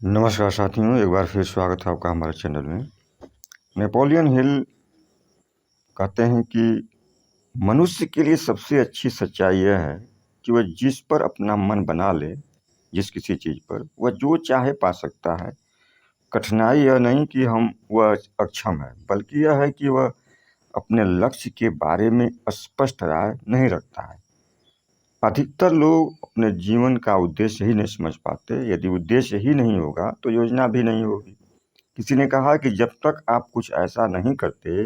नमस्कार साथियों, एक बार फिर स्वागत है आपका हमारे चैनल में। नेपोलियन हिल कहते हैं कि मनुष्य के लिए सबसे अच्छी सच्चाई यह है कि वह जिस पर अपना मन बना ले, जिस किसी चीज़ पर वह जो चाहे पा सकता है। कठिनाई यह नहीं कि वह अक्षम है, बल्कि यह है कि वह अपने लक्ष्य के बारे में स्पष्ट राय नहीं रखता है। अधिकतर लोग अपने जीवन का उद्देश्य ही नहीं समझ पाते। यदि उद्देश्य ही नहीं होगा तो योजना भी नहीं होगी। किसी ने कहा कि जब तक आप कुछ ऐसा नहीं करते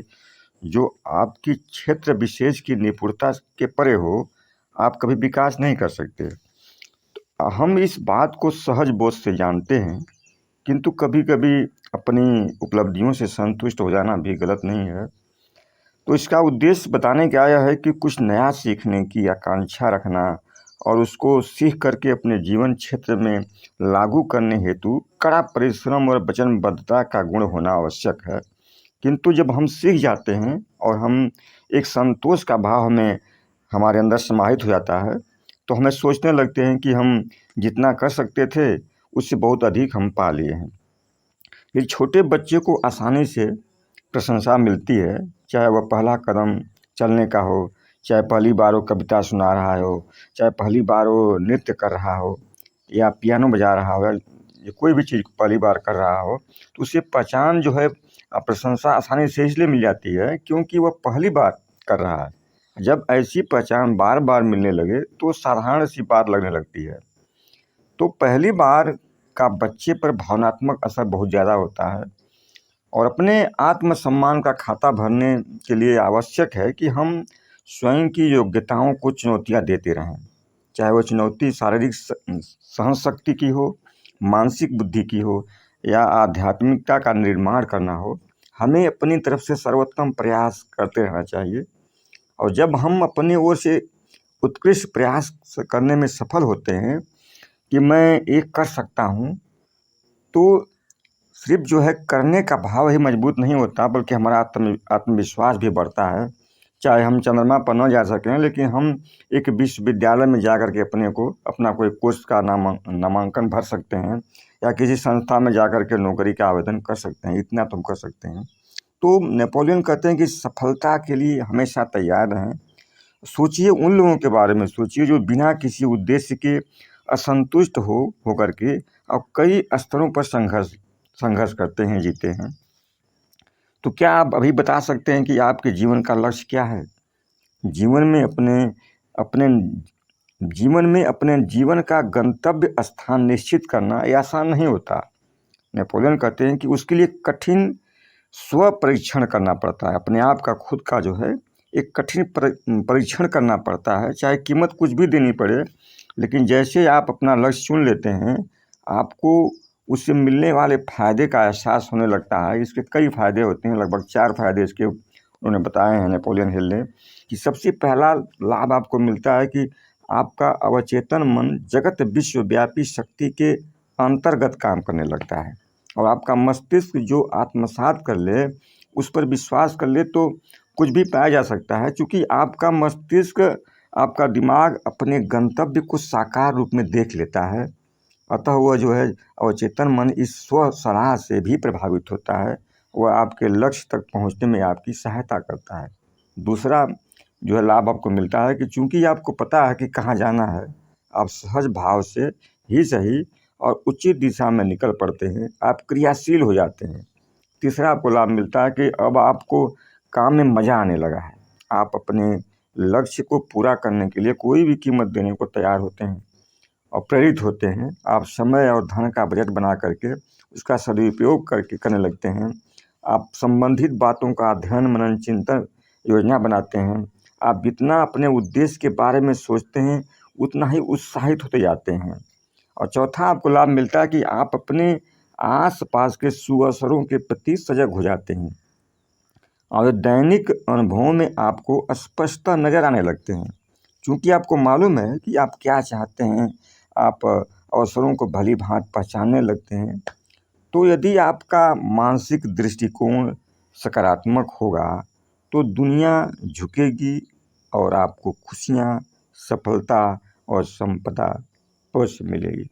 जो आपकी क्षेत्र विशेष की निपुणता के परे हो, आप कभी विकास नहीं कर सकते। हम इस बात को सहज बोध से जानते हैं, किंतु कभी कभी अपनी उपलब्धियों से संतुष्ट हो जाना भी गलत नहीं है। तो इसका उद्देश्य बताने का यह है कि कुछ नया सीखने की आकांक्षा रखना और उसको सीख करके अपने जीवन क्षेत्र में लागू करने हेतु कड़ा परिश्रम और वचनबद्धता का गुण होना आवश्यक है। किंतु जब हम सीख जाते हैं और हम एक संतोष का भाव हमें हमारे अंदर समाहित हो जाता है, तो हमें सोचने लगते हैं कि हम जितना कर सकते थे उससे बहुत अधिक हम पा लिए हैं। एक छोटे बच्चे को आसानी से प्रशंसा मिलती है, चाहे वह पहला कदम चलने का हो, चाहे पहली बार वो कविता सुना रहा हो, चाहे पहली बार वो नृत्य कर रहा हो या पियानो बजा रहा हो, या कोई भी चीज़ पहली बार कर रहा हो, तो उसे पहचान जो है प्रशंसा आसानी से इसलिए मिल जाती है क्योंकि वह पहली बार कर रहा है। जब ऐसी पहचान बार बार मिलने लगे तो साधारण सी बात लगने लगती है। तो पहली बार का बच्चे पर भावनात्मक असर बहुत ज़्यादा होता है और अपने आत्मसम्मान का खाता भरने के लिए आवश्यक है कि हम स्वयं की योग्यताओं को चुनौतियां देते रहें। चाहे वो चुनौती शारीरिक सहन शक्ति की हो, मानसिक बुद्धि की हो या आध्यात्मिकता का निर्माण करना हो, हमें अपनी तरफ से सर्वोत्तम प्रयास करते रहना चाहिए। और जब हम अपनी ओर से उत्कृष्ट प्रयास करने में सफल होते हैं कि मैं ये कर सकता हूँ, तो सिर्फ जो है करने का भाव ही मजबूत नहीं होता, बल्कि हमारा आत्मविश्वास भी बढ़ता है। चाहे हम चंद्रमा पर न जा सकें, लेकिन हम एक विश्वविद्यालय में जा कर के अपना कोई कोर्स का नामांकन भर सकते हैं या किसी संस्था में जा कर के नौकरी का आवेदन कर सकते हैं। इतना तो हम कर सकते हैं। तो नेपोलियन कहते हैं कि सफलता के लिए हमेशा तैयार रहें। सोचिए, उन लोगों के बारे में सोचिए जो बिना किसी उद्देश्य के असंतुष्ट होकर के और कई स्तरों पर संघर्ष करते हैं, जीते हैं। तो क्या आप अभी बता सकते हैं कि आपके जीवन का लक्ष्य क्या है? जीवन में अपने जीवन का गंतव्य स्थान निश्चित करना ये आसान नहीं होता। नेपोलियन कहते हैं कि उसके लिए कठिन स्व परीक्षण करना पड़ता है। अपने आप का खुद का जो है एक कठिन परीक्षण करना पड़ता है, चाहे कीमत कुछ भी देनी पड़े। लेकिन जैसे आप अपना लक्ष्य चुन लेते हैं, आपको उससे मिलने वाले फ़ायदे का एहसास होने लगता है। इसके कई फ़ायदे होते हैं, लगभग 4 फ़ायदे इसके उन्होंने बताए हैं नेपोलियन हिल ने। कि सबसे पहला लाभ आपको मिलता है कि आपका अवचेतन मन जगत विश्वव्यापी शक्ति के अंतर्गत काम करने लगता है और आपका मस्तिष्क जो आत्मसात कर ले, उस पर विश्वास कर ले, तो कुछ भी पाया जा सकता है। क्योंकि आपका मस्तिष्क, आपका दिमाग अपने गंतव्य को साकार रूप में देख लेता है। अतः वह जो है अवचेतन मन इस स्व सलाह से भी प्रभावित होता है। वह आपके लक्ष्य तक पहुंचने में आपकी सहायता करता है। दूसरा जो है लाभ आपको मिलता है कि चूंकि आपको पता है कि कहाँ जाना है, आप सहज भाव से ही सही और उचित दिशा में निकल पड़ते हैं। आप क्रियाशील हो जाते हैं। तीसरा आपको लाभ मिलता है कि अब आपको काम में मज़ा आने लगा है। आप अपने लक्ष्य को पूरा करने के लिए कोई भी कीमत देने को तैयार होते हैं और प्रेरित होते हैं। आप समय और धन का बजट बना करके उसका सदुपयोग करने लगते हैं। आप संबंधित बातों का अध्ययन, मनन, चिंतन, योजना बनाते हैं। आप जितना अपने उद्देश्य के बारे में सोचते हैं, उतना ही उत्साहित होते जाते हैं। और चौथा आपको लाभ मिलता है कि आप अपने आस पास के सुअवसरों के प्रति सजग हो जाते हैं और दैनिक अनुभवों में आपको स्पष्टता नज़र आने लगते हैं। क्योंकि आपको मालूम है कि आप क्या चाहते हैं, आप अवसरों को भली भांति पहचानने लगते हैं। तो यदि आपका मानसिक दृष्टिकोण सकारात्मक होगा, तो दुनिया झुकेगी और आपको खुशियाँ, सफलता और संपदा अवश्य मिलेगी।